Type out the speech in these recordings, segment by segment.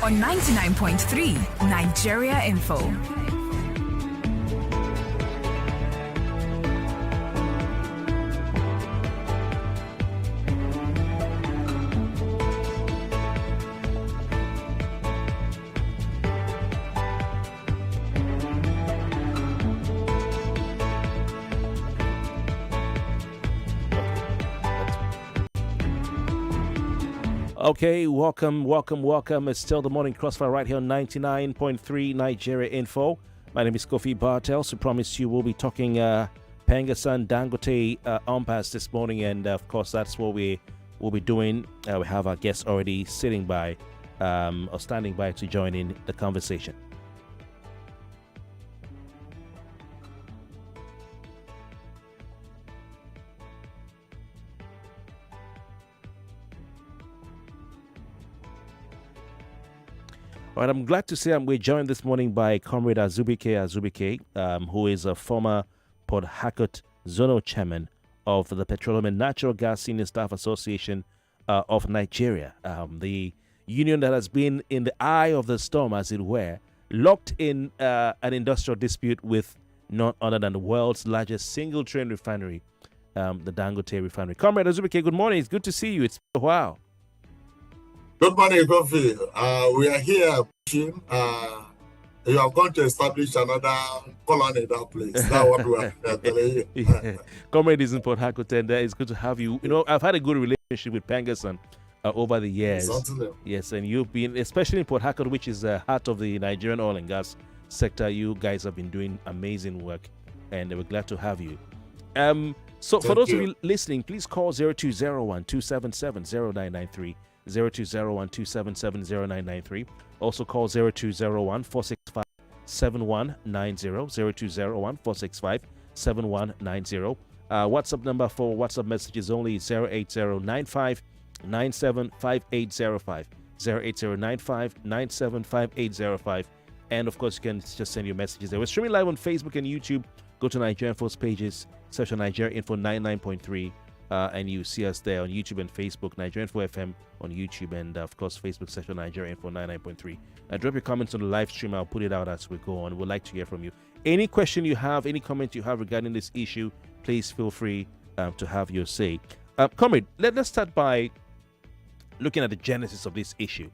on 99.3 Nigeria Info. Okay, welcome. It's still the morning crossfire right here on 99.3 Nigeria Info. My name is Kofi Bartels. We promised you we'll be talking PENGASSAN Dangote impasse this morning, and of course that's what we will be doing. We have our guests already sitting by or standing by to join in the conversation. All right, I'm glad to say we're joined this morning by Comrade Azubike, who is a former Port Harcourt Zonal Chairman of the Petroleum and Natural Gas Senior Staff Association of Nigeria, the union that has been in the eye of the storm, as it were, locked in an industrial dispute with none other than the world's largest single-train refinery, the Dangote refinery. Comrade Azubike, good morning. It's good to see you. It's been a while. Good morning, Kofi. We are here. You are going to establish another colony in that place. That's what we are telling you. Yeah. Comrade is in Port Harcourt, and it's good to have you. You know, I've had a good relationship with PENGASSAN over the years. Yes, and you've been, especially in Port Harcourt, which is the heart of the Nigerian oil and gas sector. You guys have been doing amazing work, and we're glad to have you. So for those of you listening, please call 0201-277-0993. 0201-277-0993. Also call 0201-465-7190. 0201-465-7190. WhatsApp number for WhatsApp messages only is 08095-975805. 08095-975805. And of course, you can just send your messages there. We're streaming live on Facebook and YouTube. Go to Nigeria Info's pages, search on Nigeria Info 99.3. And you see us there on YouTube and Facebook, Nigeria Info FM on YouTube, and of course Facebook section Nigeria Info 99.3. Drop your comments on the live stream. I'll put it out as we go on. We'd like to hear from you. Any question you have, any comment you have regarding this issue, please feel free to have your say. Comrade, let's start by looking at the genesis of this issue.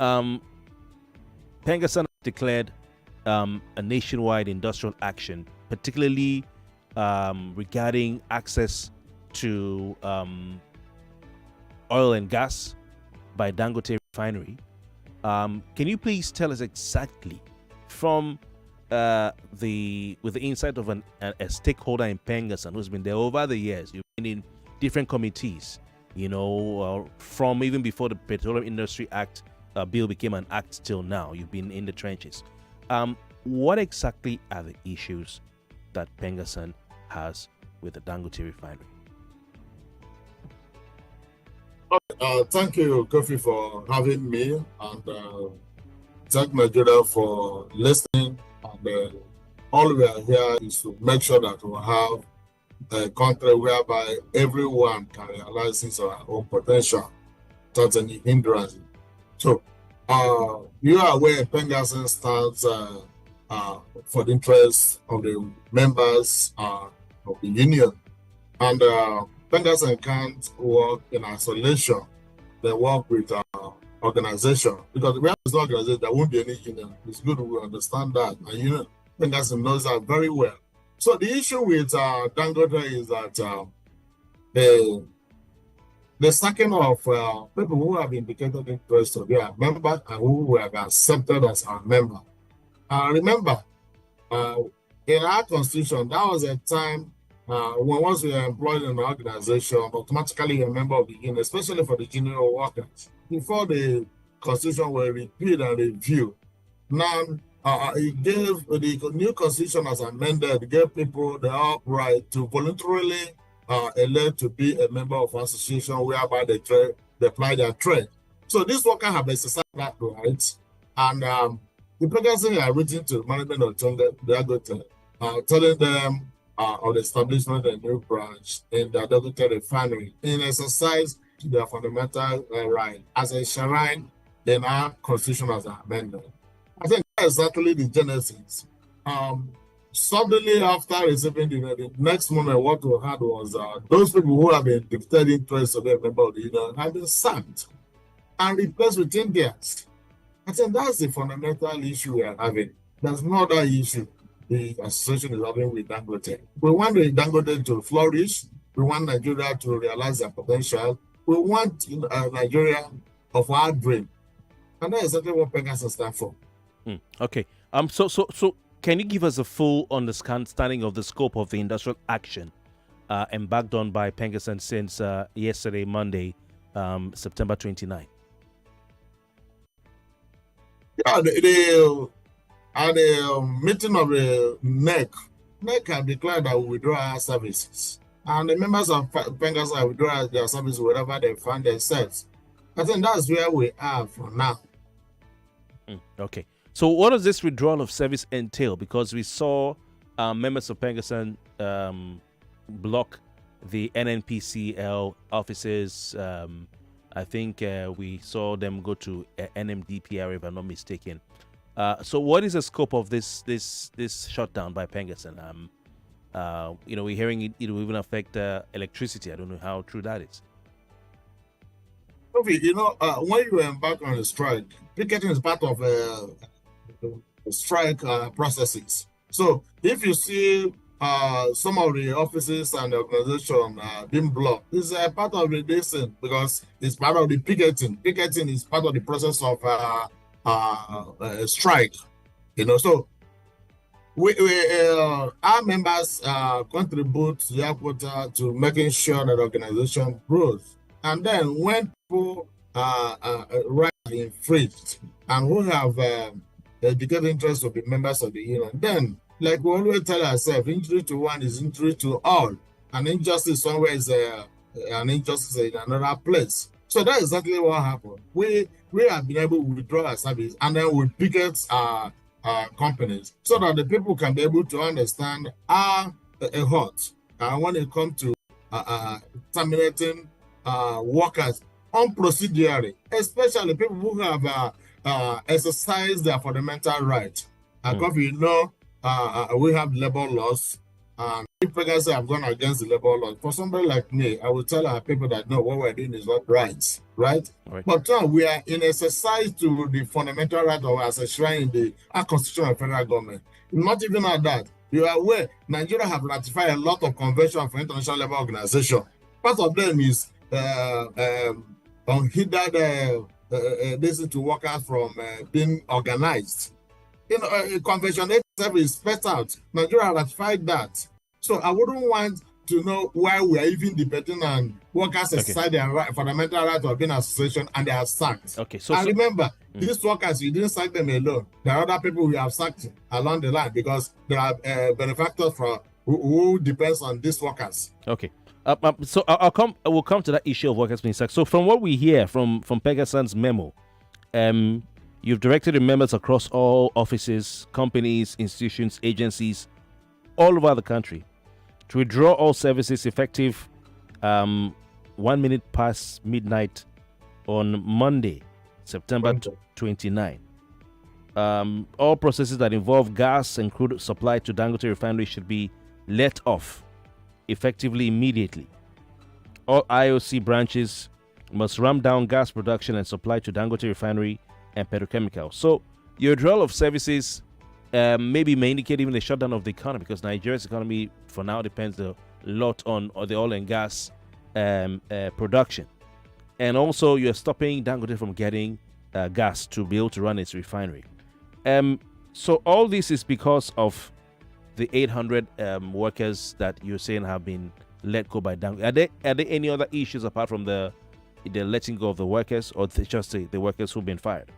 PENGASSAN declared a nationwide industrial action, particularly regarding access to oil and gas by Dangote refinery. Can you please tell us exactly from with the insight of a stakeholder in PENGASSAN who's been there over the years? You've been in different committees, you know, from even before the Petroleum Industry Act bill became an act till now. You've been in the trenches. What exactly are the issues that PENGASSAN has with the Dangote refinery? Thank you, Kofi, for having me, and thank Nigeria for listening. And all we are here is to make sure that we have a country whereby everyone can realize his or her own potential without any hindrance. So, you are aware PENGASSAN stands for the interests of the members of the union, and PENGASSAN can't work in isolation. They work with organization, because we have this organization, there won't be any union. It's good we understand that, and PENGASSAN knows that very well. So the issue with Dangote is that the stacking of people who have indicated interest to be a member and who have accepted as our member. Remember, in our constitution, that was a time when once we are employed in an organization, automatically a member of the union, especially for the junior workers. Before the constitution were repealed and reviewed, now it gave the new constitution as amended, gave people the right to voluntarily elect to be a member of an association whereby they apply their trade. So these workers have exercised that right, and the PENGASSAN are written to management of Dangote, telling them of the establishment of a new branch in the Dangote refinery in exercise to their fundamental right as enshrined in our constitution as amended. I think that's exactly the genesis. Suddenly after receiving the next moment, what we had was those people who have been declared interest of a member of the union have been sacked and replaced with Indians. I think that's the fundamental issue we are having. There's no other issue the association is having with Dangote. We want the Dangote to flourish. We want Nigeria to realize their potential. We want Nigeria of our dream. And that's exactly what PENGASSAN stands for. Okay. So can you give us a full understanding of the scope of the industrial action embarked on by PENGASSAN since yesterday, Monday, September 29? Yeah, at the meeting of the NEC have declared that we withdraw our services. And the members of PENGASSAN withdraw their services wherever they find themselves. I think that's where we are for now. Okay. So what does this withdrawal of service entail? Because we saw members of PENGASSAN block the NNPCL offices. I think we saw them go to NMDPR, if I'm not mistaken. So what is the scope of this shutdown by PENGASSAN? We're hearing it will even affect electricity. I don't know how true that is. Kofi, when you embark on a strike, picketing is part of strike processes. So if you see some of the offices and the organization being blocked, it's a part of the decision because it's part of the picketing. Picketing is part of the process of a strike. So we our members contribute their quota to making sure that the organization grows. And then when people right infringed and who have dedicated interest to be members of the union, then like we always tell ourselves, injury to one is injury to all. An injustice somewhere is an injustice in another place. So that's exactly what happened. We have been able to withdraw our service and then we picket our companies so that the people can be able to understand our hurt when it comes to terminating workers unprocedurally, especially people who have exercised their fundamental right. Because we have labor laws. If PENGASSAN have gone against the labor laws, for somebody like me, I will tell our people that no, what we're doing is not right. But we are in exercise to the fundamental right of as enshrined in our constitution of federal government. Not even at that. You are aware, Nigeria have ratified a lot of conventions for International Labour Organization. Part of them is unhindered this to workers from being organized. Convention 87 is spelled out. Nigeria ratified that. So I wouldn't want to know why we are even debating on workers exercise their fundamental right of being association and they are sacked. Okay, so remember, these workers, you didn't sack them alone. There are other people we have sacked along the line because there are benefactors who depends on these workers. Okay. So we'll come to that issue of workers being sacked. So from what we hear from PENGASSAN's memo, you've directed the members across all offices, companies, institutions, agencies, all over the country to withdraw all services effective 1 minute past midnight on Monday, September 29. All processes that involve gas and crude supply to Dangote refinery should be let off effectively immediately. All IOC branches must ramp down gas production and supply to Dangote refinery and petrochemicals. So your withdrawal of services maybe may indicate even the shutdown of the economy, because Nigeria's economy for now depends a lot on the oil and gas production. And also you're stopping Dangote from getting gas to be able to run its refinery. So all this is because of the 800 workers that you're saying have been let go by Dangote. Are there any other issues apart from the letting go of the workers, or just the workers who've been fired?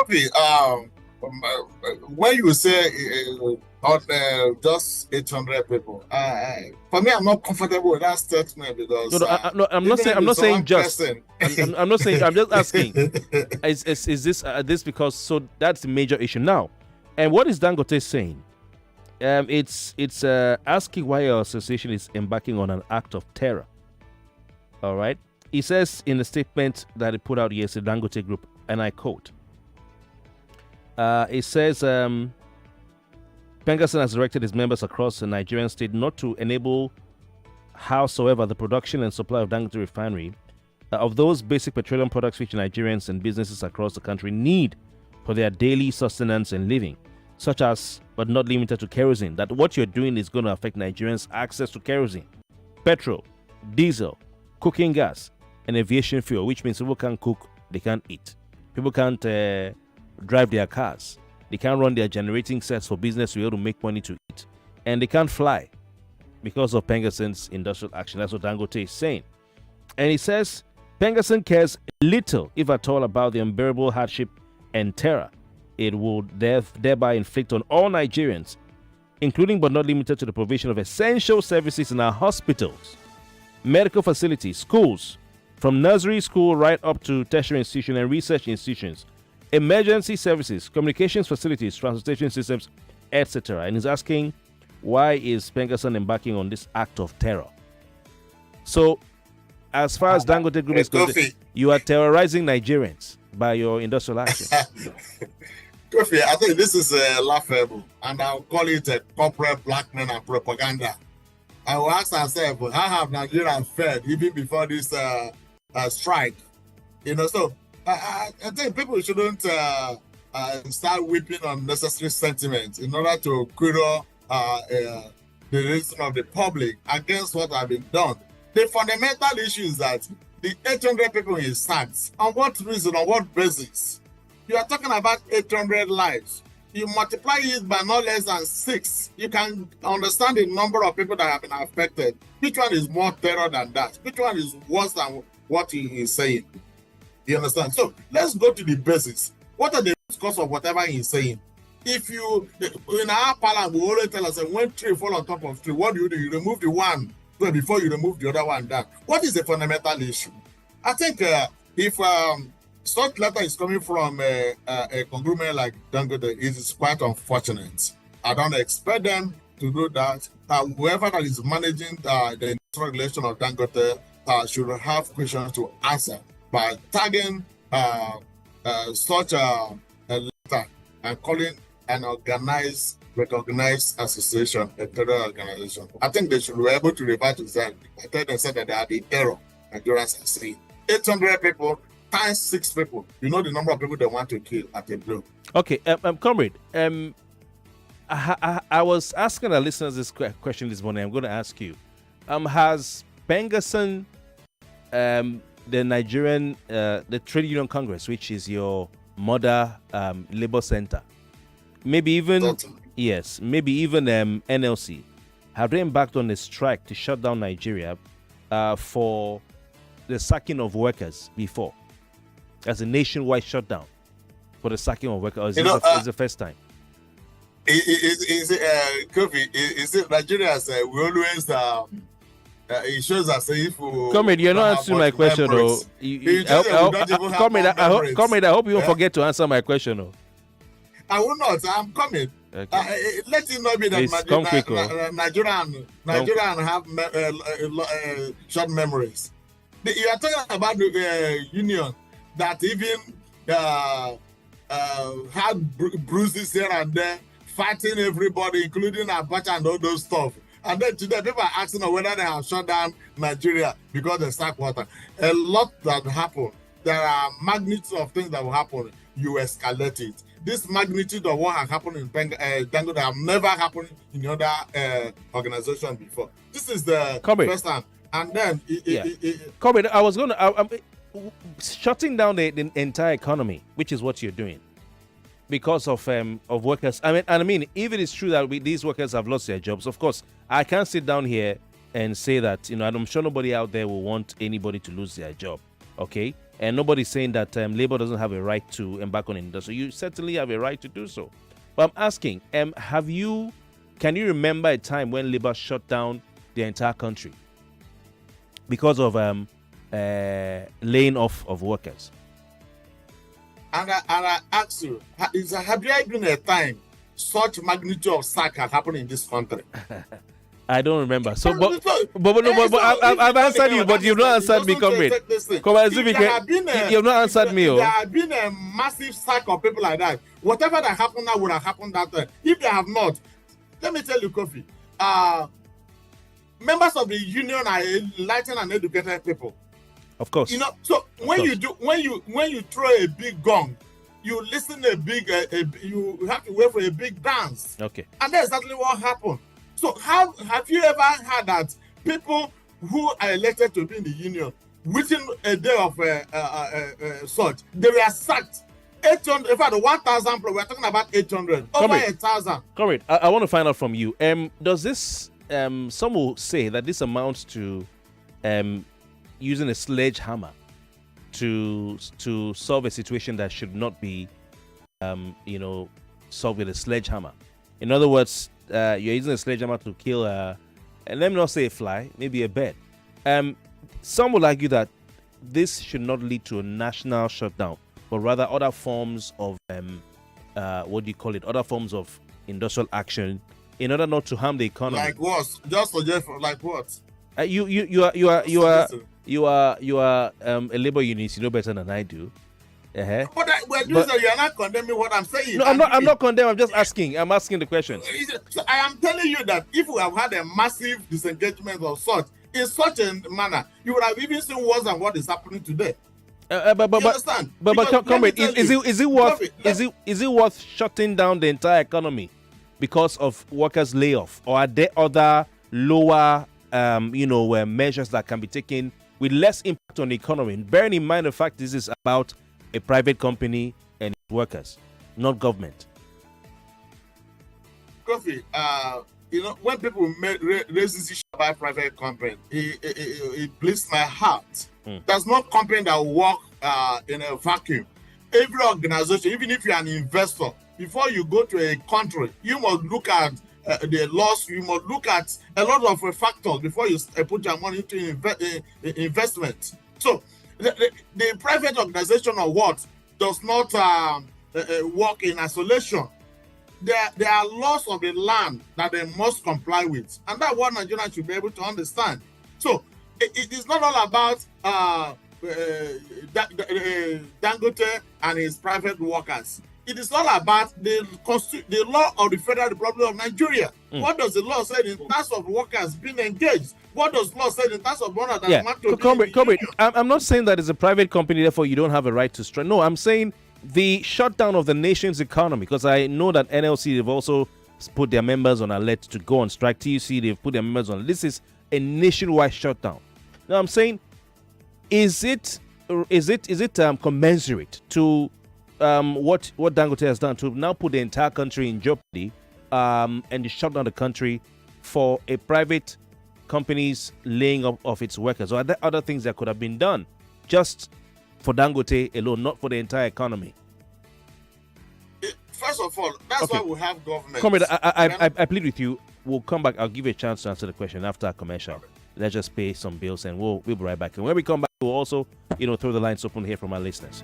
Okay, when you say just 800 people, for me, I'm not comfortable with that statement because I'm not saying just. I'm not saying. I'm just asking. Is this because so that's the major issue now? And what is Dangote saying? It's asking why your association is embarking on an act of terror. All right. He says in the statement that he put out yesterday, Dangote Group, and I quote, it says, PENGASSAN has directed his members across the Nigerian state not to enable howsoever the production and supply of Dangote refinery of those basic petroleum products which Nigerians and businesses across the country need for their daily sustenance and living, such as, but not limited to, kerosene. That what you're doing is going to affect Nigerians' access to kerosene, petrol, diesel, cooking gas, and aviation fuel, which means people can't cook, they can't eat. People can't drive their cars. They can't run their generating sets for business to be able to make money to eat. And they can't fly because of PENGASSAN's industrial action. That's what Dangote is saying. And he says, PENGASSAN cares little, if at all, about the unbearable hardship and terror it will thereby inflict on all Nigerians, including but not limited to the provision of essential services in our hospitals, medical facilities, schools, from nursery school right up to tertiary institutions and research institutions, emergency services, communications facilities, transportation systems, etc. And he's asking, why is PENGASSAN embarking on this act of terror? So, as far as Dangote Group is concerned, you are terrorizing Nigerians by your industrial action. Kofi, I think this is laughable, and I'll call it a corporate blackmail and propaganda. I will ask ourselves, how have Nigerians fared even before this strike? So I think people shouldn't start whipping unnecessary sentiments in order to query the reason of the public against what has been done. The fundamental issue is that the 800 people in sacked. On what reason, on what basis? You are talking about 800 lives. You multiply it by not less than 6. You can understand the number of people that have been affected. Which one is more terror than that? Which one is worse than what he is saying? You understand? So let's go to the basics. What are the cause of whatever he's saying? If you, in our parliament, we always tell us that when tree fall on top of tree, what do? You remove the one before you remove the other one down. What is the fundamental issue? I think if such letter is coming from a conglomerate like Dangote, it is quite unfortunate. I don't expect them to do that. Whoever that is managing the industrial relation of Dangote should have questions to answer by tagging such a letter and calling an recognized association a terror organization. I think they should be able to revert to that. I think they said that they are the terror Nigerians are seeing. 800 people times 6 people. You know the number of people they want to kill at a blow. Okay, comrade. I was asking our listeners this question this morning. I'm going to ask you. Has PENGASSAN, the Nigerian, the Trade Union Congress, which is your mother labor center, maybe even NLC, have they embarked on a strike to shut down Nigeria for the sacking of workers before? As a nationwide shutdown for the sacking of workers? Is this the first time? Kofi, is it Nigerians? We always it shows us if Comrade, you're not answering my question, though. Comrade, I hope you won't forget to answer my though. I will not. I'm coming. Okay. Let it not be that Nigerian have short memories. You are talking about the union that even had bruises here and there, fighting everybody, including Abacha and all those stuff. And then today, people are asking whether they have shut down Nigeria because they sack water. A lot that happened. There are magnitudes of things that will happen. You escalate it. This magnitude of what has happened in Dangote have never happened in the other organization before. This is the first time. And then, Comrade, I was going to shutting down the entire economy, which is what you're doing, because of workers. I mean, if it is true that these workers have lost their jobs, of course, I can't sit down here and say that, and I'm sure nobody out there will want anybody to lose their job, okay? And nobody's saying that labor doesn't have a right to embark on industry. You certainly have a right to do so. But I'm asking, can you remember a time when labor shut down the entire country because of laying off of workers? And I ask you, have there been a time such magnitude of sack has happened in this country? I don't remember. So, but I've I've answered you, but you've not answered me, comrade. You've not answered me. There have been a massive sack of people like that. Whatever that happened now would have happened that time. If they have not, let me tell you, Kofi. Members of the union are enlightened and educated people. Of course. So when you throw a big gong, you listen a big you have to wait for a big dance. Okay. And that's exactly what happened. So have you ever heard that people who are elected to be in the union within a day of such, they were sacked? 800, in fact, 1,000. We're talking about 800, over 1,000. Correct. I want to find out from you. Does this? Some will say that this amounts to using a sledgehammer to solve a situation that should not be, solved with a sledgehammer. In other words, you're using a sledgehammer to kill and let me not say a fly, maybe a bird. Some will argue that this should not lead to a national shutdown, but rather other forms of other forms of industrial action in order not to harm the economy. Like what? Just suggest like what? You are a labor unionist. You know better than I do. But you're not condemning what I'm saying. No, I'm not condemning. I'm just asking. I'm asking the question. So I am telling you that if we have had a massive disengagement of such in such a manner, you would have even seen worse than what is happening today. Understand? But comrade, is it worth shutting down the entire economy because of workers' layoff, or are there other lower measures that can be taken with less impact on the economy? Bearing in mind the fact this is about a private company and its workers, not government. Kofi, when people raise this issue about private company, it bleeds my heart. There's no company that will work in a vacuum. Every organization, even if you're an investor, before you go to a country, you must look at the laws. You must look at a lot of factors before you put your money into investment. So the private organization or what does not work in isolation. There are laws of the land that they must comply with, and that's what Nigerians should be able to understand. So it is not all about Dangote and his private workers. It is all about the law of the Federal Republic of Nigeria. What does the law say in terms of workers being engaged? What does law say in terms of one that want to comrade, I'm not saying that it's a private company, therefore you don't have a right to strike. No, I'm saying the shutdown of the nation's economy, because I know that NLC, they've also put their members on alert to go on strike. TUC, they've put their members on. This is a nationwide shutdown. Now I'm saying, is it commensurate to what Dangote has done to now put the entire country in jeopardy and to shut down the country for a private company's laying up of its workers? Or are there other things that could have been done just for Dangote alone, not for the entire economy? First of all, that's why we have government. Comrade, I plead with you. We'll come back. I'll give you a chance to answer the question after our commercial. Okay. Let's just pay some bills and we'll be right back. And when we come back, we'll also, throw the lines open here from our listeners.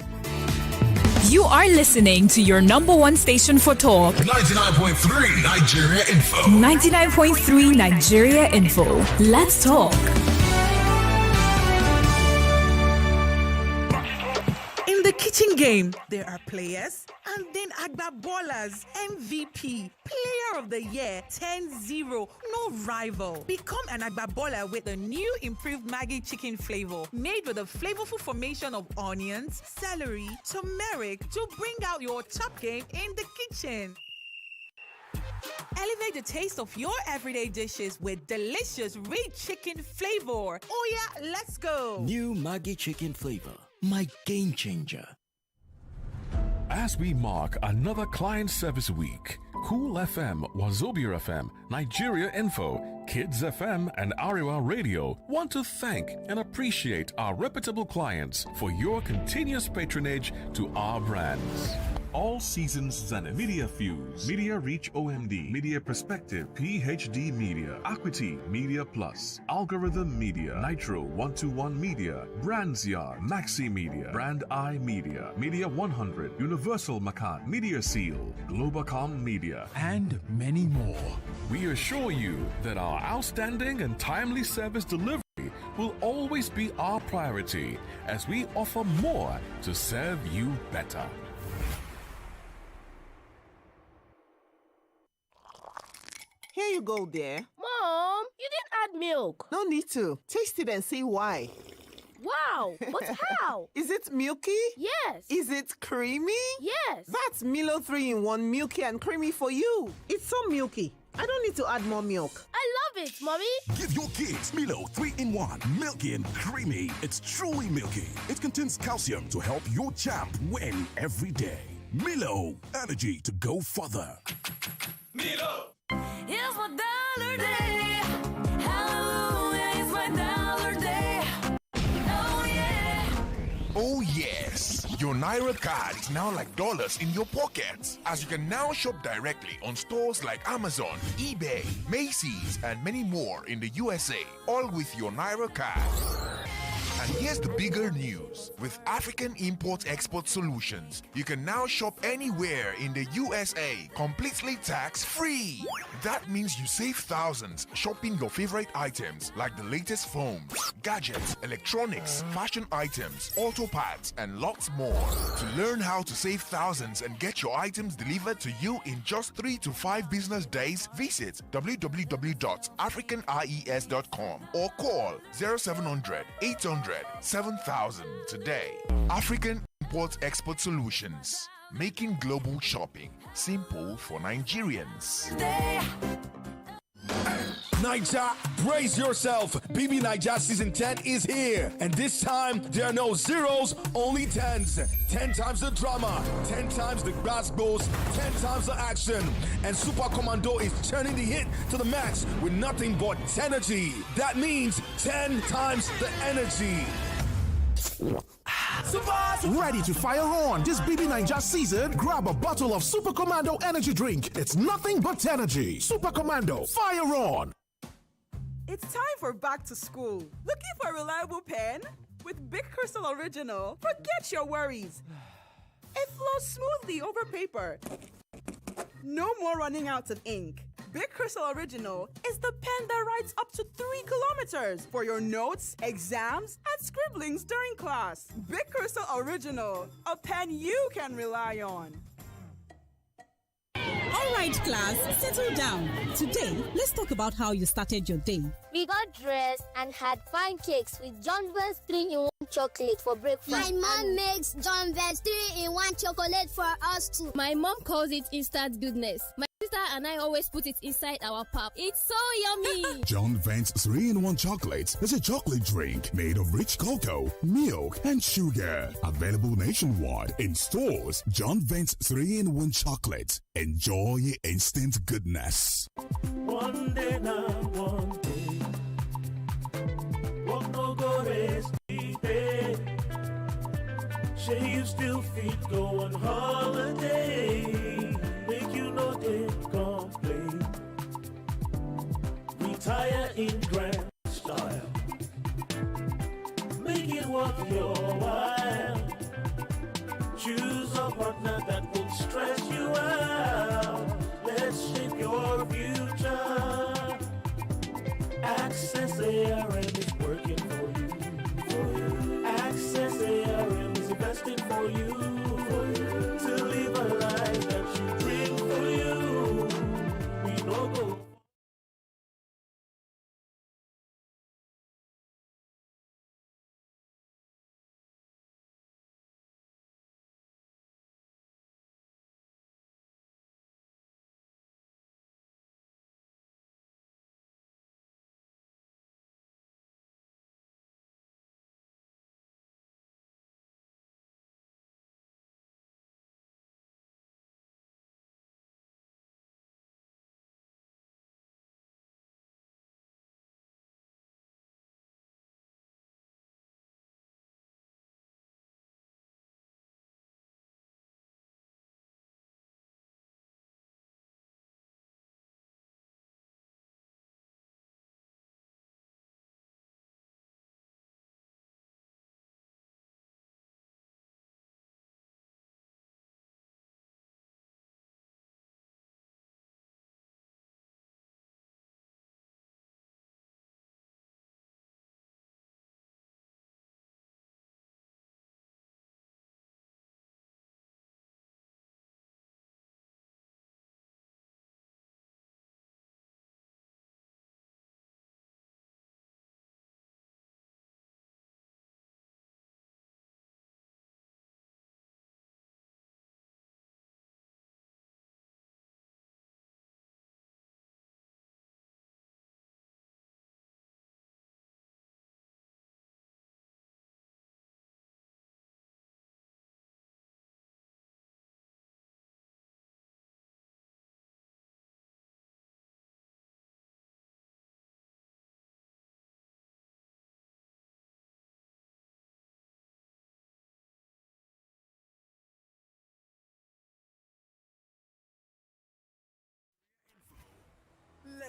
You are listening to your number one station for talk. 99.3 Nigeria Info. 99.3 Nigeria Info. Let's talk. In the kitchen game, there are players and then Agba Ballers, MVP, Player of the Year, 10-0, no rival. Become an Agba Baller with a new improved Maggi chicken flavor made with a flavorful formation of onions, celery, turmeric to bring out your top game in the kitchen. Elevate the taste of your everyday dishes with delicious rich chicken flavor. Oh yeah, let's go. New Maggi chicken flavor, my game changer. As we mark another client service week, Cool FM, Wazobia FM, Nigeria Info, Kids FM, and Ariwa Radio want to thank and appreciate our reputable clients for your continuous patronage to our brands. All Seasons Zenith, Media Fuse, Media Reach OMD, Media Perspective, PhD Media, Acuity Media Plus, Algorithm Media, Nitro 121 Media, Brands Yard, Maxi Media, Brand Eye Media, Media 100, Universal Macan, Media Seal, Globacom Media, And many more. We assure you that our outstanding and timely service delivery will always be our priority as we offer more to serve you better. Here you go, dear. Mom, you didn't add milk. No need to. Taste it and see why. Wow, but how? Is it milky? Yes. Is it creamy? Yes. That's Milo 3-in-1 milky and creamy for you. It's so milky. I don't need to add more milk. I love it, Mommy. Give your kids Milo 3-in-1, milky and creamy. It's truly milky. It contains calcium to help your champ win every day. Milo, energy to go further. Milo! It's my dollar day. Hallelujah, it's my dollar day. Oh yeah. Oh yes, your Naira card is now like dollars in your pockets, as you can now shop directly on stores like Amazon, eBay, Macy's, and many more in the USA, all with your Naira card. And here's the bigger news. With African Import-Export Solutions, you can now shop anywhere in the USA completely tax-free. That means you save thousands shopping your favorite items like the latest phones, gadgets, electronics, fashion items, auto parts, and lots more. To learn how to save thousands and get your items delivered to you in just 3 to 5 business days, visit www.africanies.com or call 0700 800 7000 today. African Import-Export Solutions, making global shopping simple for Nigerians. Niger, brace yourself. BB Niger Season 10 is here. And this time, there are no zeros, only 10s. 10 times the drama, 10 times the basketballs, 10 times the action. And Super Commando is turning the hit to the max with nothing but energy. That means 10 times the energy. Ready to fire on this BB Niger season? Grab a bottle of Super Commando energy drink. It's nothing but energy. Super Commando, fire on! It's time for back to school. Looking for a reliable pen? With Big Crystal Original, forget your worries. It flows smoothly over paper. No more running out of ink. Big Crystal Original is the pen that writes up to 3 kilometers for your notes, exams, and scribblings during class. Big Crystal Original, a pen you can rely on. All right, class, settle down. Today, let's talk about how you started your day. We got dressed and had pancakes with John Vance 3-in-1 chocolate for breakfast. My mom makes John Vance 3-in-1 chocolate for us too. My mom calls it instant goodness. My sister and I always put it inside our pap. It's so yummy. John Vance 3-in-1 chocolate is a chocolate drink made of rich cocoa, milk, and sugar. Available nationwide in stores. John Vance 3-in-1 chocolate. Enjoy instant goodness. One day now, one day. What no go rest day. Say you still fit go on holiday. Make you know they complain. Retire in grand style. Make it worth your while. Choose a partner that won't stress you out. Let's shape your future. Access ARM is working for you. Access ARM is investing for you. To live a life that you dream for you. We know go.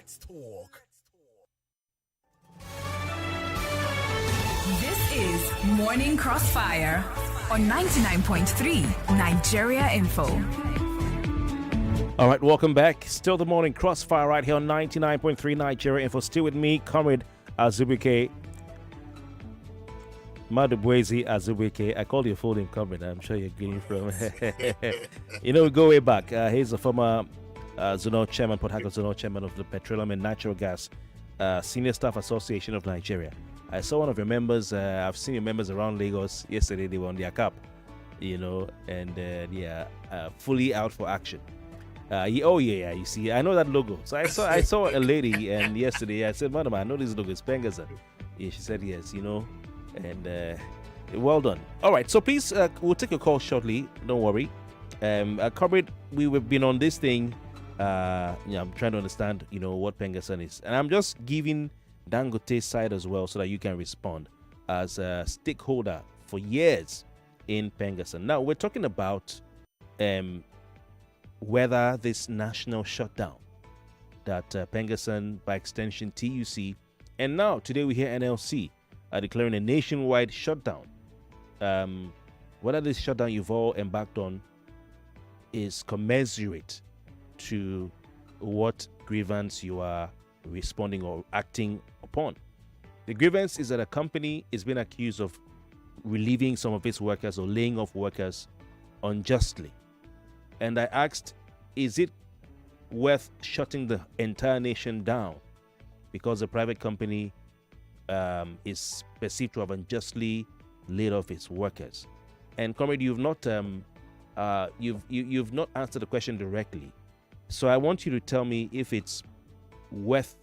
Let's talk. This is Morning Crossfire on 99.3 Nigeria Info. All right, welcome back. Still the Morning Crossfire right here on 99.3 Nigeria Info. Still with me, Comrade Azubuike. Madubwezi Azubuike. I called you full name, Comrade. I'm sure you're getting from. You know, we go way back. He's a former zonal chairman, Port Harcourt zonal chairman of the Petroleum and Natural Gas Senior Staff Association of Nigeria. I saw one of your members. I've seen your members around Lagos yesterday. They were on their cap, you know, and fully out for action. You see, I know that logo. So I saw a lady, and yesterday I said, "Madam, I know this logo is PENGASSAN." Yeah, she said yes, you know, and well done. All right, so please, we'll take a call shortly. Don't worry. Comrade, we've been on this thing. I'm trying to understand, you know, what PENGASSAN is, and I'm just giving Dangote's side as well so that you can respond as a stakeholder for years in PENGASSAN. Now we're talking about whether this national shutdown that PENGASSAN, by extension TUC, and now today we hear NLC are declaring a nationwide shutdown. Whether this shutdown you've all embarked on is commensurate to what grievance you are responding or acting upon. The grievance is that a company is being accused of relieving some of its workers or laying off workers unjustly. And I asked, is it worth shutting the entire nation down because the private company is perceived to have unjustly laid off its workers? And comrade, you've not you've not answered the question directly. So I want you to tell me if it's worth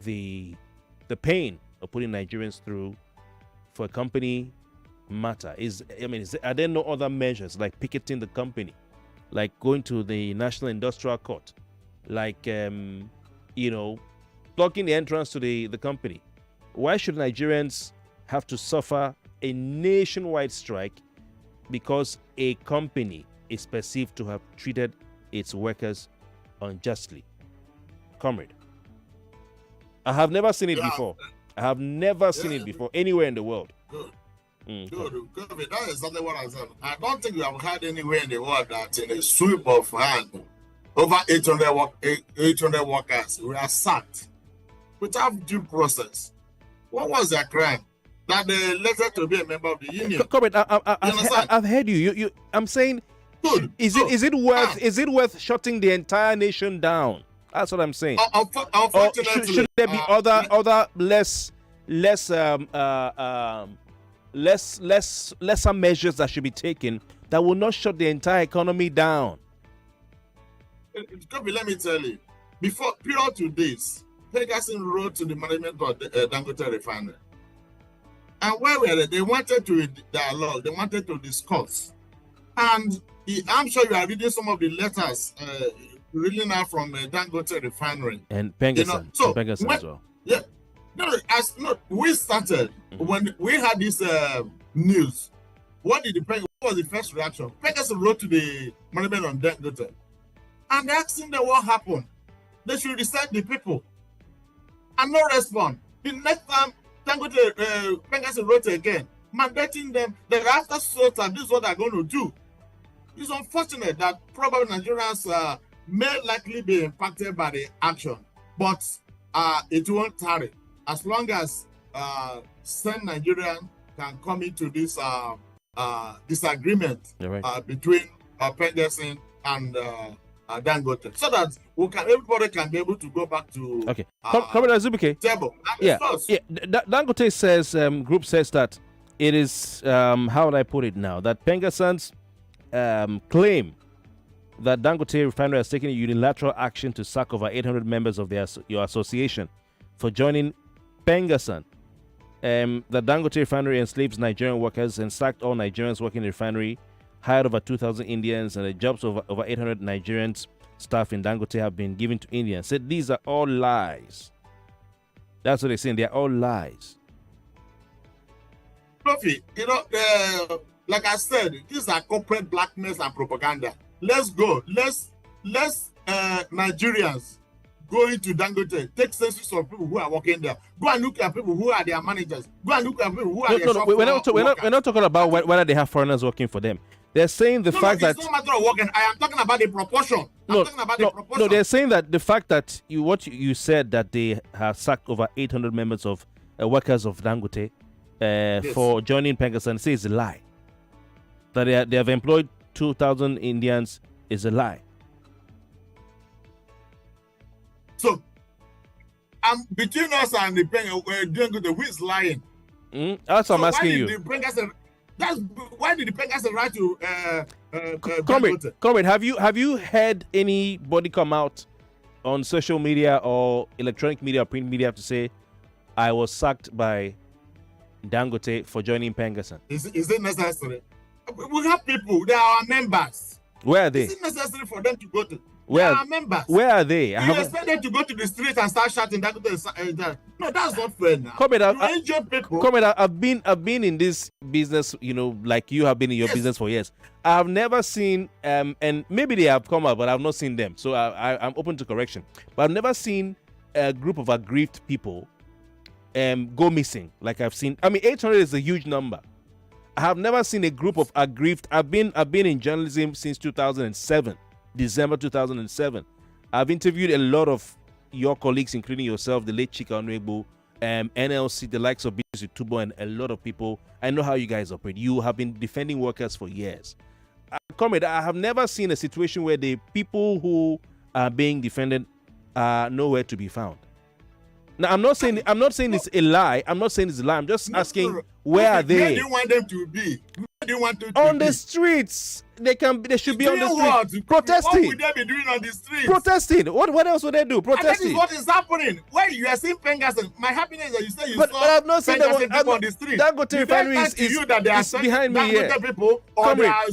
the pain of putting Nigerians through for a company matter. Are there no other measures like picketing the company, like going to the National Industrial Court, like blocking the entrance to the company? Why should Nigerians have to suffer a nationwide strike because a company is perceived to have treated its workers unjustly? Comrade, I have never seen it before. I have never seen it before anywhere in the world. Good. Good. That is exactly what I said. I don't think we have had anywhere in the world that in a sweep of hand, over 800 workers were sacked without due process. What was their crime? That they elected to be a member of the union. Comrade, I've heard you. I'm saying, is it worth shutting the entire nation down? That's what I'm saying. Unfortunately, should there be other lesser measures that should be taken that will not shut the entire economy down? Let me tell you, prior to this, PENGASSAN wrote to the management of Dangote refinery, and where were they? They wanted to dialogue. They wanted to discuss, and I'm sure you are reading some of the letters. Really now from Dangote refinery and PENGASSAN, PENGASSAN as well. Yeah, we started when we had this news. What was the first reaction? PENGASSAN wrote to the management on Dangote and asking them what happened. They should reset the people, and no response. The next time Dangote PENGASSAN wrote again, mandating them that after SOTA, this is what they're going to do. It's unfortunate that probably Nigerians may likely be impacted by the action, but it won't tarry as long as some Nigerian can come into this disagreement between PENGASSAN and Dangote, so that everybody can be able to go back to Comrade Azubuike. Table. Dangote says group says that it is how would I put it now, that PENGASSAN's claim that Dangote refinery has taken a unilateral action to sack over 800 members of your association for joining PENGASSAN. The Dangote refinery enslaves Nigerian workers and sacked all Nigerians working in the refinery, hired over 2,000 Indians, and the jobs of over 800 Nigerians staff in Dangote have been given to Indians. Said these are all lies. That's what they're saying. They're all lies. Kofi, like I said, these are corporate blackmails and propaganda. Let's go. Let's Nigerians go into Dangote, take census of people who are working there. Go and look at people who are their managers. Go and look at people who are their shop we're not talking about whether they have foreigners working for them. They're saying the fact that it's not a matter of working. I am talking about the proportion. No, they're saying that the fact that you said that they have sacked over 800 members of workers of Dangote for joining PENGASSAN say is a lie. That they have employed 2,000 Indians is a lie. So, between us and the Dangote, who is lying? That's what I'm asking you. That's why did the PENGASSAN write to Comrade, have you heard anybody come out on social media or electronic media or print media to say I was sacked by Dangote for joining PENGASSAN? Is it necessary? We have people, they are our members. Where are they? Is it necessary for them to go to? Where they are members. Where are they? You expect them to go to the street and start shouting Dangote? No, that's not fair now. Comrade, I've been in this business, like you have been in your business for years. I have never seen, and maybe they have come out, but I've not seen them. So I'm open to correction. But I've never seen a group of aggrieved people go missing. Like I've seen. 800 is a huge number. I have never seen a group of aggrieved. I've been in journalism since 2007, December 2007. I've interviewed a lot of your colleagues, including yourself, the late Chika Onwegbo, NLC, the likes of Business Tubo, and a lot of people. I know how you guys operate. You have been defending workers for years. Comrade, I have never seen a situation where the people who are being defended are nowhere to be found. Now, I'm not saying it's a lie. I'm just asking, where are they? Where do you want them to be? Where do you want them to on be? the streets. They should be on the What? streets. Protesting. What would they be doing on the streets? Protesting. What else would they do? Protesting. And that is what is happening. When you are seeing PENGASSAN, my happiness is that you say you but saw I've not seen PENGASSAN people on the street. Dangote refinery is behind me here. People or they are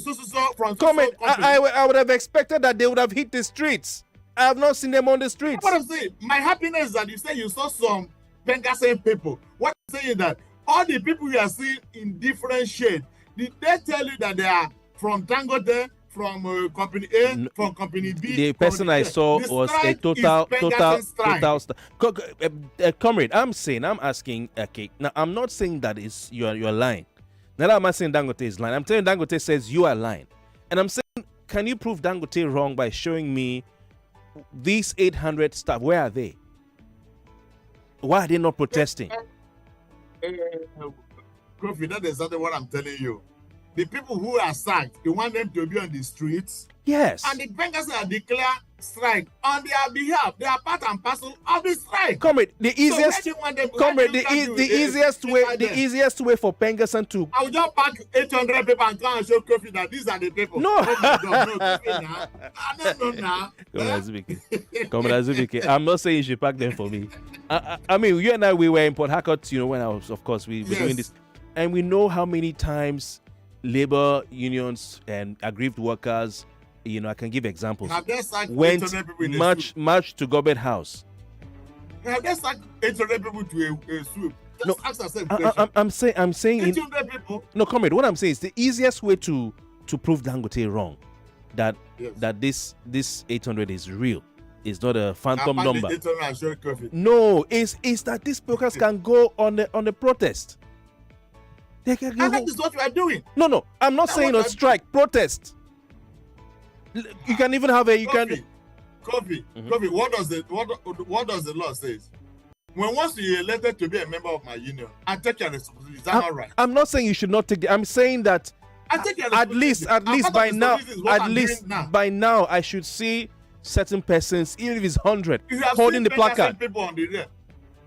from I would have expected that they would have hit the streets. I have not seen them on the streets. What I'm saying, my happiness is that you say you saw some PENGASSAN people. What I'm saying is that all the people you are seeing in different shades, did they tell you that they are from Dangote, from company A, from company B? The person I saw was a total. Comrade, I'm asking. Okay, now I'm not saying that you're lying. Now I'm not saying Dangote is lying. I'm telling Dangote says you are lying, and I'm saying, can you prove Dangote wrong by showing me these 800 staff? Where are they? Why are they not protesting? Kofi, that is exactly what I'm telling you. The people who are sacked, you want them to be on the streets. Yes. And the PENGASSAN have declared strike on their behalf. They are part and parcel of the strike. Comrade, the easiest way for PENGASSAN to. I will just pack 800 people and come and show Kofi that these are the people. No. No. I'm not saying you should pack them for me. You and I, we were in Port Harcourt, when I was, of course, we were doing this. And we know how many times labor unions and aggrieved workers, I can give examples, went march to Government House. Have they sacked 800 people to a swoop? Just ask yourself a question. I'm saying 800 people. No, comrade, what I'm saying is the easiest way to prove Dangote wrong, that this 800 is real. It's not a phantom number. No, it's that these workers can go on the protest. And that is what we are doing. No, I'm not saying on strike, protest. You can even have Kofi, what does the law say? When once you're elected to be a member of my union, I take your responsibility. Is that not right? I'm not saying you should not take it. I'm saying that at least by now, I should see certain persons, even if it's 100, holding the placard. People on the road.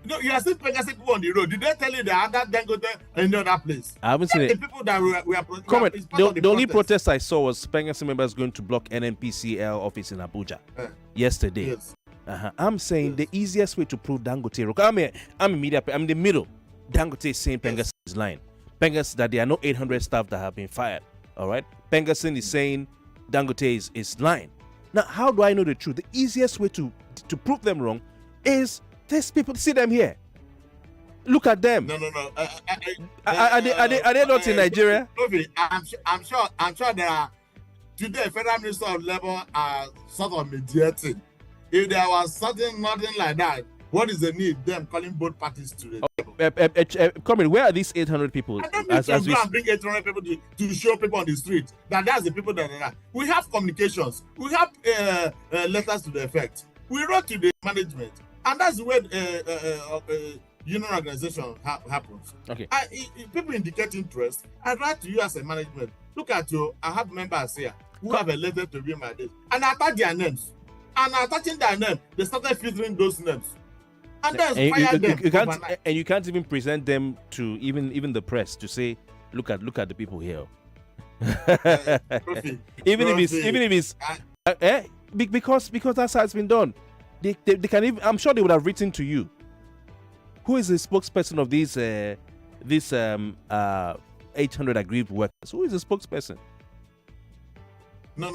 No, you are still PENGASSAN people on the road. Did they tell you they had that Dangote in the other place? I haven't seen it. The people that were the only protest I saw was PENGASSAN members going to block NNPCL office in Abuja yesterday. Yes. I'm saying the easiest way to prove Dangote. I'm in media. I'm in the middle. Dangote is saying PENGASSAN is lying. PENGASSAN that there are no 800 staff that have been fired. All right. PENGASSAN is saying Dangote is lying. Now, how do I know the truth? The easiest way to prove them wrong is these people. See them here. Look at them. No. Are they not in Nigeria? I'm sure there are today. Federal Minister of Labor are sort of mediating. If there was something, nothing like that, what is the need them calling both parties to the table? Comrade, where are these 800 people? I don't need to go and bring 800 people to show people on the street that's the people that are. We have communications. We have letters to the effect. We wrote to the management, and that's the way union organization happens. Okay. People indicate interest. I write to you as a management. Look at you. I have members here who have a letter to be my day, and I attach their names. And attaching their name, they started filtering those names. And then fire them. You can't even present them to even the press to say, look at the people here. Even if it's because that's how it's been done. They can even, I'm sure they would have written to you. Who is the spokesperson of these 800 aggrieved workers? Who is the spokesperson? No.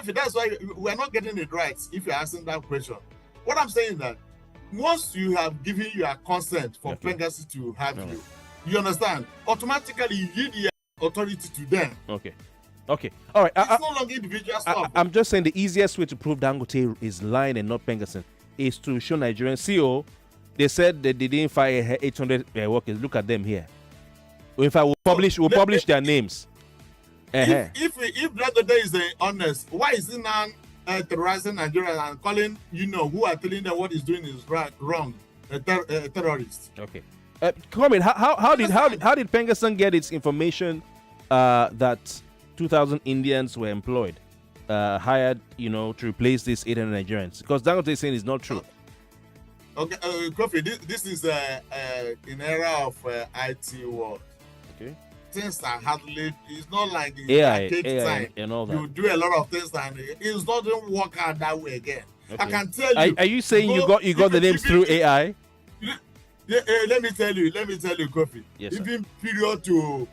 That's why we're not getting it right if you're asking that question. What I'm saying is that once you have given your consent for Pengassan to have you understand, automatically you give the authority to them. Okay. All right. It's no longer individual stuff. I'm just saying the easiest way to prove Dangote is lying and not Pengassan is to show Nigerian CEO. They said that they didn't fire 800 workers. Look at them here. In fact, we'll publish their names. If Dangote is honest, why is he now terrorizing Nigeria and calling who are telling them what he's doing is wrong, terrorists? Okay. Comment. How did Pengassan get its information that 2,000 Indians were employed, hired, to replace these 800 Nigerians? Because Dangote is saying it's not true. Okay, Kofi, this is an era of IT world. Okay. Things are hardly. It's not like AI time and all that. You do a lot of things and it doesn't work out that way again. Okay. I can tell you. Are you saying you got the names through AI? Let me tell you, Kofi. Yes, sir. Even period to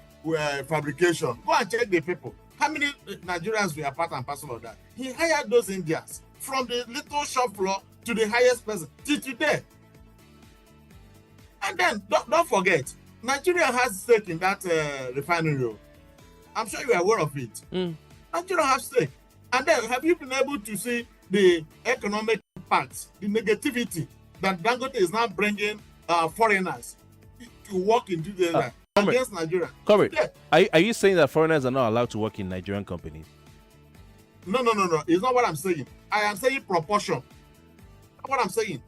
fabrication. Go and check the people. How many Nigerians were part and parcel of that? He hired those Indians from the little shop floor to the highest person till today. And then don't forget, Nigeria has stake in that refinery. I'm sure you are aware of it. Nigeria has stake. And then have you been able to see the economic impact, the negativity that Dangote is now bringing foreigners to work into the against Nigeria? Correct. Yeah. Are you saying that foreigners are not allowed to work in Nigerian companies? No. It's not what I'm saying. I am saying proportion. That's what I'm saying.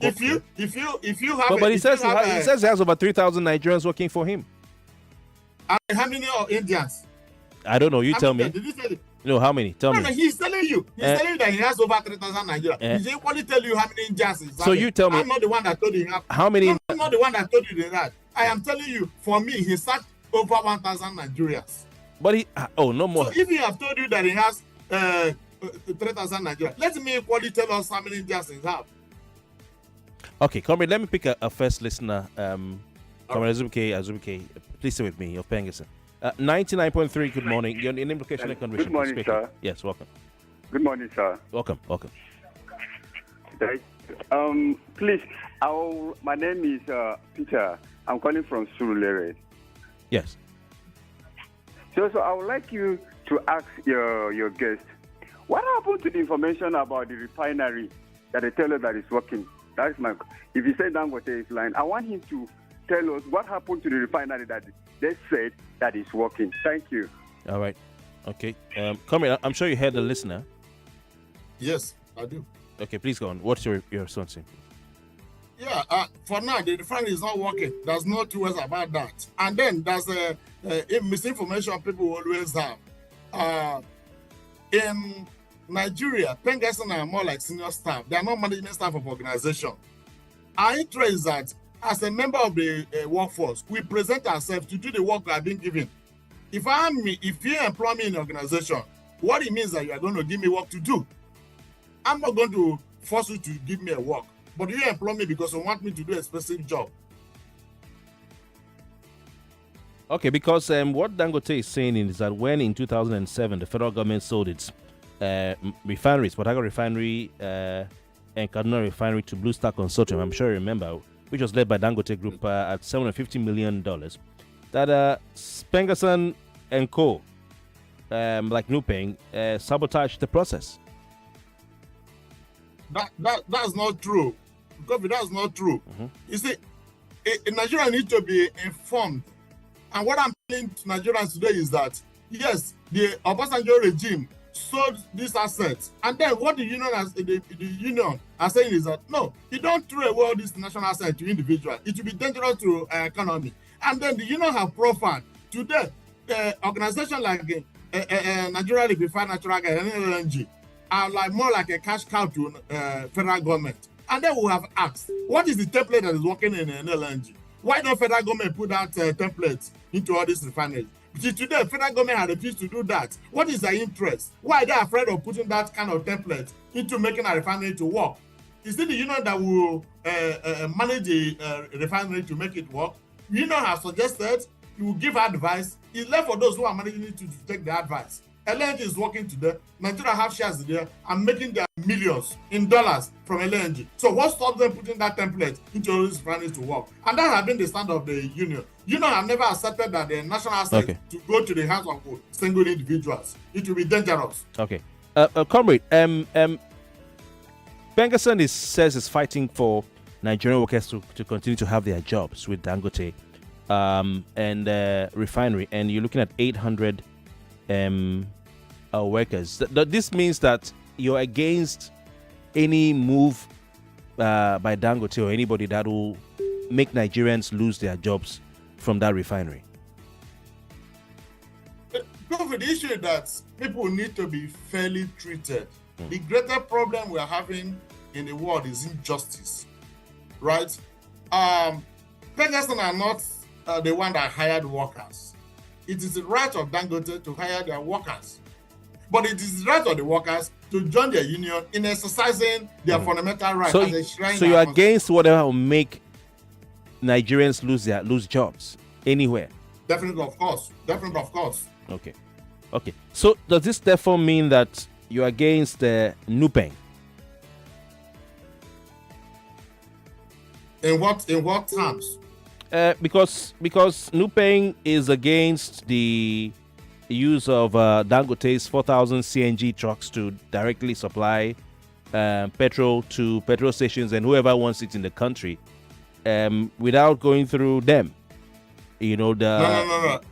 Okay. If you have, but he says he has over 3,000 Nigerians working for him. And how many are Indians? I don't know. You tell me. Did you say it? No, how many? Tell me. No, he's telling you. He's telling you that he has over 3,000 Nigerians. He's equally tell you how many Indians he's So you tell me. I'm not the one that told you. How many? I'm not the one that told you that. I am telling you. For me, he sacked over 1,000 Nigerians. But he. Oh, no more. So if he have told you that he has 3,000 Nigerians, let me equally tell us how many Indians he have. Okay, comrade, let me pick a first listener. Comrade Azubuke, please stay with me. You're Pengassan. 99.3, good morning. Your name, location, and condition. Good morning, sir. Yes, welcome. Good morning, sir. Welcome. Please, my name is Peter. I'm calling from Surulere. Yes. So I would like you to ask your guest, what happened to the information about the refinery that they tell us that is working? That is if you say Dangote is lying, I want him to tell us what happened to the refinery that they said that is working. Thank you. All right. Okay. Comrade, I'm sure you heard the listener. Yes, I do. Okay, please go on. What's your response? Yeah, for now, the refinery is not working. There's no two ways about that. And then there's a misinformation people always have. In Nigeria, Pengassan are more like senior staff. They are not management staff of organization. Our interest is that as a member of the workforce, we present ourselves to do the work we are being given. If you employ me in an organization, what it means that you are going to give me work to do. I'm not going to force you to give me a work, but you employ me because you want me to do a specific job. Okay, because what Dangote is saying is that when in 2007 the federal government sold its refineries, Wataga Refinery and Kaduna Refinery to Blue Star Consortium, I'm sure you remember, which was led by Dangote Group at $750 million, that Pengassan and Co., like Nupeng, sabotaged the process. That's not true. Kofi, that's not true. You see, Nigeria need to be informed. And what I'm telling to Nigerians today is that, yes, the Obasanjo regime sold these assets. And then what the union are saying is that, no, you don't throw away all these national assets to individuals. It will be dangerous to economy. And then the union have profiled. Today, organizations like Nigeria Refinery Natural Gas and LNG are like more like a cash cow to federal government. And then we have asked, what is the template that is working in LNG? Why don't federal government put that template into all these refineries? See, today, federal government has refused to do that. What is their interest? Why are they afraid of putting that kind of template into making a refinery to work? Is it the union that will manage the refinery to make it work? The union has suggested you will give advice. It's left for those who are managing it to take the advice. LNG is working today. Nigeria have shares there and making their millions in dollars from LNG. So what stops them putting that template into this refineries to work? And that has been the stand of the union. Union have never accepted that the national assets to go to the hands of single individuals. It will be dangerous. Okay. Comrade, PENGASSAN says it's fighting for Nigerian workers to continue to have their jobs with Dangote and refinery. And you're looking at 800 workers. This means that you're against any move by Dangote or anybody that will make Nigerians lose their jobs from that refinery. The issue is that people need to be fairly treated. The greater problem we are having in the world is injustice, right? PENGASSAN are not the one that hired workers. It is the right of Dangote to hire their workers. But it is the right of the workers to join their union in exercising their fundamental rights. So you're against whatever will make Nigerians lose jobs anywhere? Definitely, of course. Okay. So does this therefore mean that you're against NUPENG? In what terms? Because NUPENG is against the use of Dangote's 4,000 CNG trucks to directly supply petrol to petrol stations and whoever wants it in the country without going through them. No. That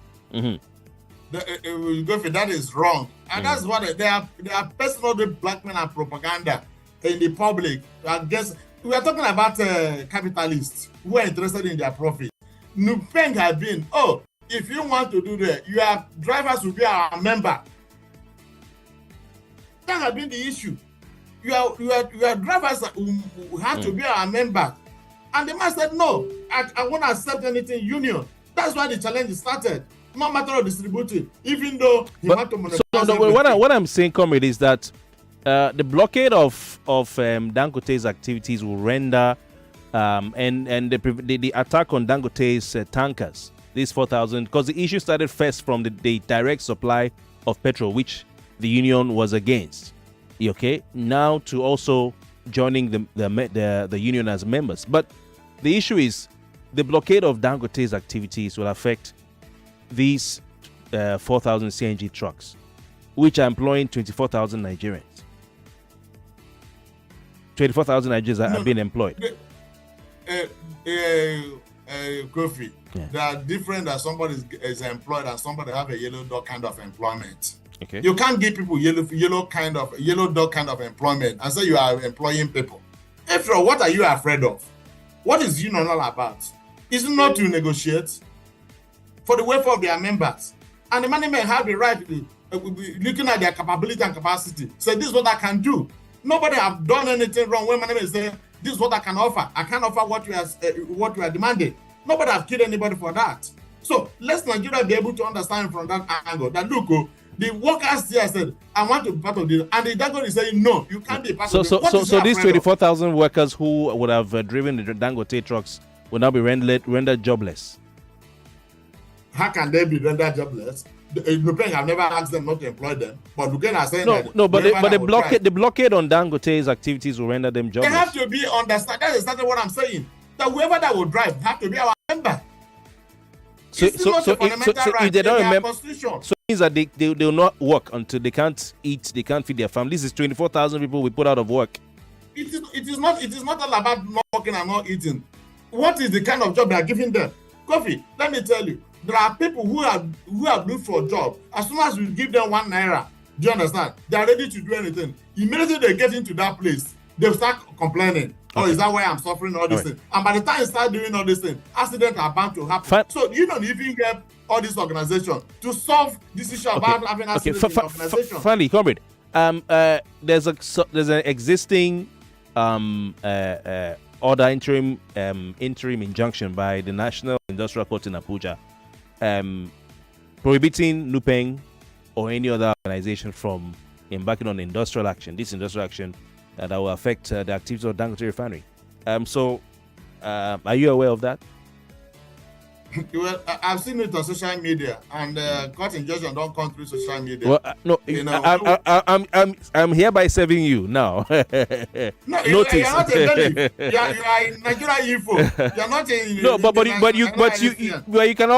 is wrong. And that's what they are personal blackmail and propaganda in the public. We are talking about capitalists who are interested in their profit. NUPENG has been, if you want to do that, your drivers will be our member. That has been the issue. Your drivers will have to be our member. And the man said, no, I won't accept anything union. That's why the challenge started. No matter of distributing, even though he want to monopolize. What I'm saying, comrade, is that the blockade of Dangote's activities will render and the attack on Dangote's tankers, these 4,000, because the issue started first from the direct supply of petrol, which the union was against. Okay, now to also joining the union as members. But the issue is the blockade of Dangote's activities will affect these 4,000 CNG trucks, which are employing 24,000 Nigerians. 24,000 Nigerians are being employed. Kofi, they are different that somebody is employed and somebody have a yellow dog kind of employment. Okay. You can't give people yellow dog kind of employment and say you are employing people. After all, what are you afraid of? What is union all about? Is it not to negotiate for the welfare of their members? And the management have the right to looking at their capability and capacity. Say, this is what I can do. Nobody have done anything wrong when management say, this is what I can offer. I can't offer what we are demanding. Nobody have killed anybody for that. So let's Nigeria be able to understand from that angle that look, the workers there said, I want to be part of this. And the Dangote is saying, no, you can't be part of this. So these 24,000 workers who would have driven the Dangote trucks will now be rendered jobless. How can they be rendered jobless? NUPENG have never asked them not to employ them, but NUPENG are saying the blockade on Dangote's activities will render them jobless. They have to be understand. That's exactly what I'm saying. That whoever that will drive have to be our member. So if they don't remember, so it means that they will not work until they can't eat, they can't feed their families. This is 24,000 people we put out of work. it is not all about not working and not eating. What is the kind of job they are giving them? Kofi, let me tell you, there are people who have looked for a job. As soon as you give them 1 naira, do you understand? They are ready to do anything. Immediately they get into that place, they start complaining. Okay. Oh, is that why I'm suffering all these things? And by the time you start doing all these things, accidents are bound to happen. So you don't even get all these organizations to solve this issue about having accidents in the organization. Finally, comrade, there's an existing order interim injunction by the National Industrial Court in Abuja, prohibiting NUPENG or any other organization from embarking on industrial action. This industrial action that will affect the activities of Dangote Refinery. So, are you aware of that? Well, I've seen it on social media, and court injunction don't come through social media. Well, no, I'm hereby serving you now. No, Notice. You're not a bailiff. You are in Nigeria info. You're not in. No,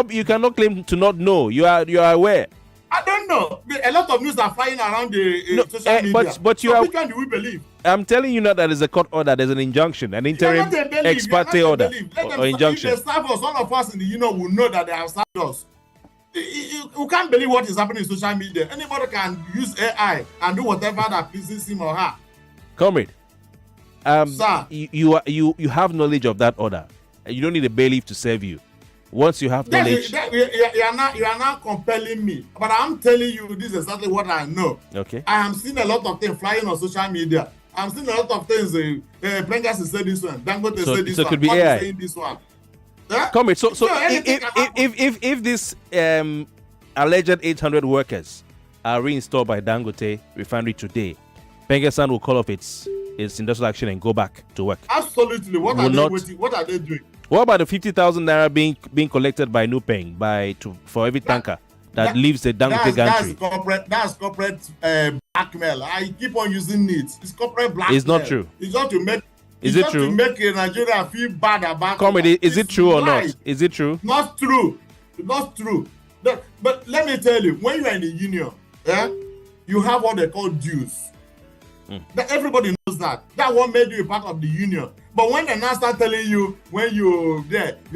you cannot claim to not know. You are aware. I don't know. A lot of news are flying around the social media. But you so are. Which one do we believe? I'm telling you now that there's a court order, there's an injunction, an interim ex parte order or injunction. If they serve us, all of us in the union will know that they have served us. You can't believe what is happening in social media. Anybody can use AI and do whatever that pleases him or her. Comrade, sir, you have knowledge of that order. You don't need a bailiff to serve you. Once you have knowledge, you are not compelling me, but I'm telling you this is exactly what I know. Okay, I am seeing a lot of things flying on social media. I'm seeing a lot of things. PENGASSAN said this one, Dangote said this one. So it could be AI. Saying this one. Yeah? Come so if this alleged 800 workers are reinstalled by Dangote Refinery today, PENGASSAN will call off its industrial action and go back to work. Absolutely. What are they doing? What about the 50,000 naira being collected by NUPENG for every tanker that leaves the Dangote gantry? That's corporate blackmail. I keep on using it. It's corporate blackmail. It's not true. It's just to make. Is it true? To make Nigeria feel bad about. Comrade, is it true or not? Is it true? Not true. Not true. But let me tell you, when you are in the union, you have what they call dues. That everybody knows that. That one made you a part of the union. But when they now start telling you when you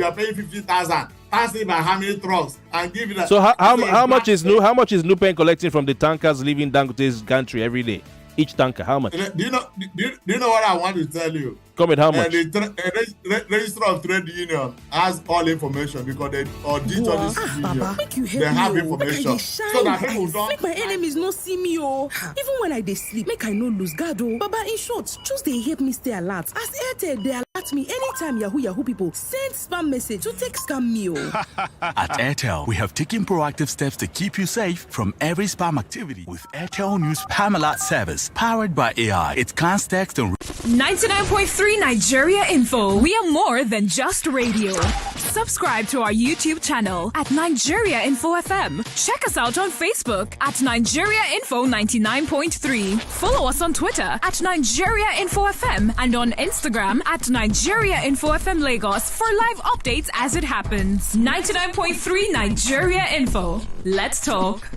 are paying 50,000, pass it by how many trucks and give it. So how much is NUPENG collecting from the tankers leaving Dangote's gantry every day? Each tanker, how much? Do you know what I want to tell you? Comment, how much? The Register of Trade Union has all information because they audit all this union. They have information. So that people don't. Make my enemies not see me, oh. Even when I dey sleep, make I no lose guard, oh. Baba, in short, choose they help me stay alert. As Airtel, they alert me anytime Yahoo people send spam message to take scam me, oh. At Airtel, we have taken proactive steps to keep you safe from every spam activity with Airtel News Spam Alert service powered by AI. It can't text and 99.3 Nigeria Info. We are more than just radio. Subscribe to our YouTube channel at Nigeria Info FM. Check us out on Facebook at Nigeria Info 99.3. Follow us on Twitter at Nigeria Info FM and on Instagram at Nigeria Info FM Lagos for live updates as it happens. 99.3 Nigeria Info. Let's talk.